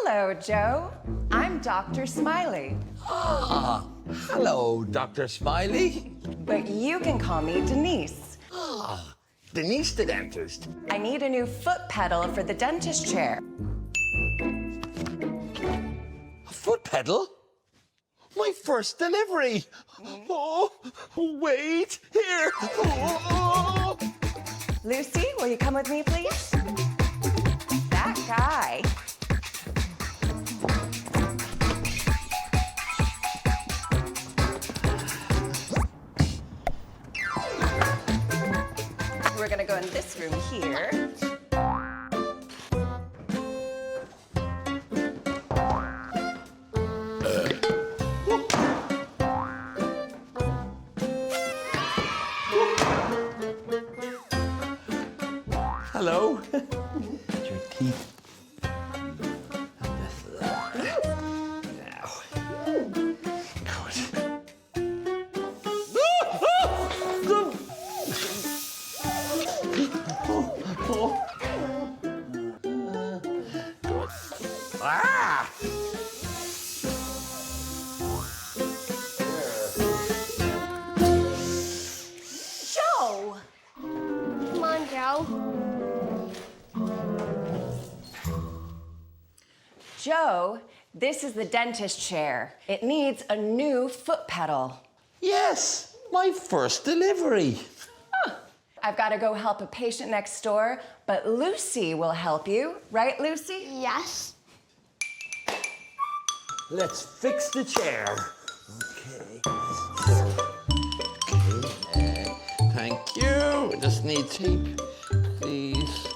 Hello, Joe. I'm Dr. Smiley. Ah, hello, Dr. Smiley. But you can call me Denise. Ah, Denise the dentist. I need a new foot pedal for the dentist chair. A foot pedal? My first delivery. Oh, wait, here. Oh. Lucy, will you come with me, please? That guy. We're gonna go in this room here. Hello. Your teeth. Now. Good. Ah! Joe! Come on, Joe. Joe, this is the dentist chair. It needs a new foot pedal. Yes, my first delivery. I've got to go help a patient next door, but Lucy will help you. Right, Lucy? Yes. Let's fix the chair. Okay. Thank you. Just need tape, please.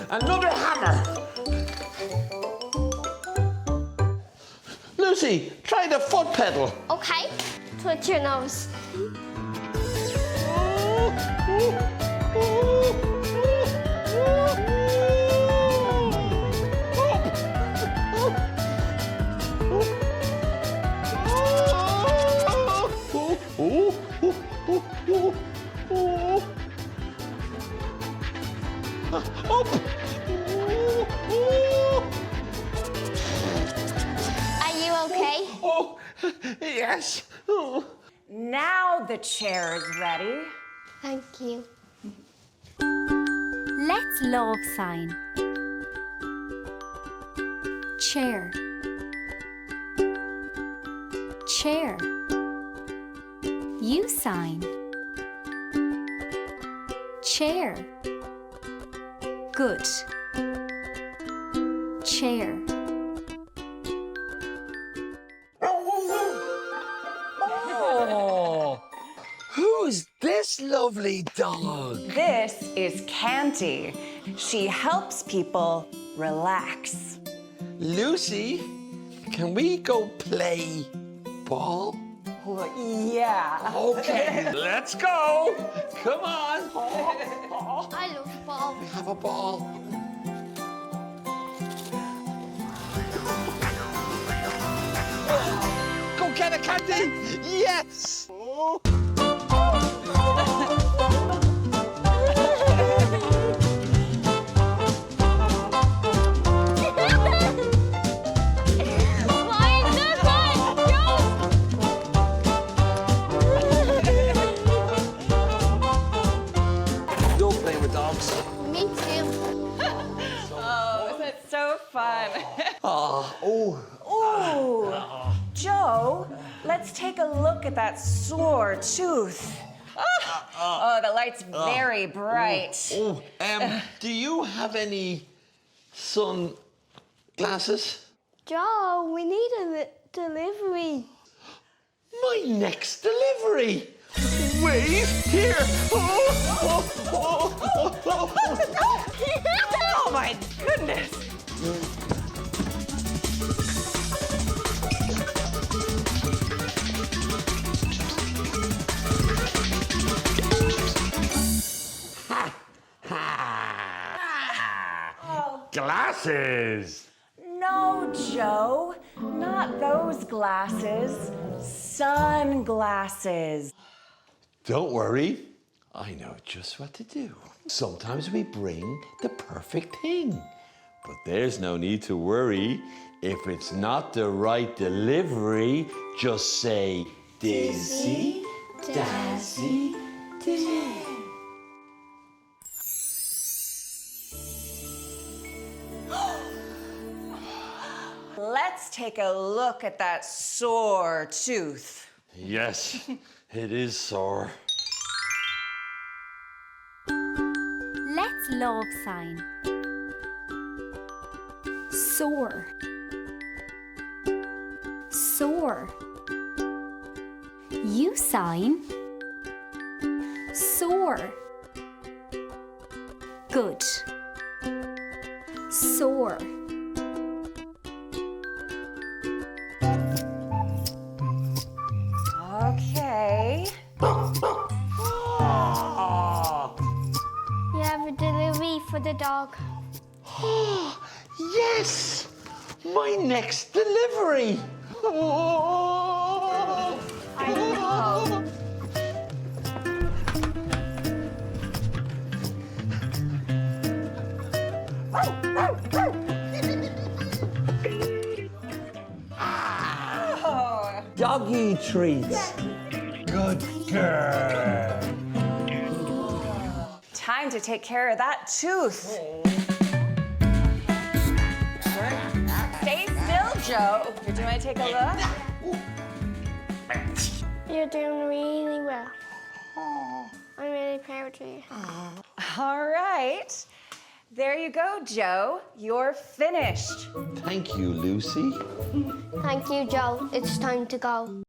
Another hammer. Lucy, try the foot pedal. Okay. Twitch your nose. Are you okay? Oh, yes. Oh. Now the chair is ready. Thank you. Let's love sign. Chair. Chair. You sign. Chair. Good. Chair. Oh, who's this lovely dog? This is Canty. She helps people relax. Lucy, can we go play ball? Well, yeah. Okay, let's go. Come on. I love ball. Have a ball. Go get it, Candy. Yes. Don't play with dogs. Me too. Oh, that's so fun. Oh. Ooh, Joe, let's take a look at that sore tooth. Oh, the light's very bright. Oh. Do you have any sunglasses? Joe, we need a delivery. My next delivery. Wait, here. Oh my goodness. Glasses. No, Joe, not those glasses. Sunglasses. Don't worry. I know just what to do. Sometimes we bring the perfect thing. But there's no need to worry. If it's not the right delivery, just say, Dizzy, Dazzy, Dizzy. Let's take a look at that sore tooth. Yes, it is sore. Let's love sign. Sore. Sore. You sign. Sore. Good. Sore. Okay. You have a delivery for the dog. Yes! My next delivery! Oh. I know. Oh. Doggy treats. Good girl. Time to take care of that tooth. Stay still, Joe. Do you want to take a look? You're doing really well. I'm really proud of you. All right. There you go, Joe. You're finished. Thank you, Lucy. Thank you, Joe. It's time to go.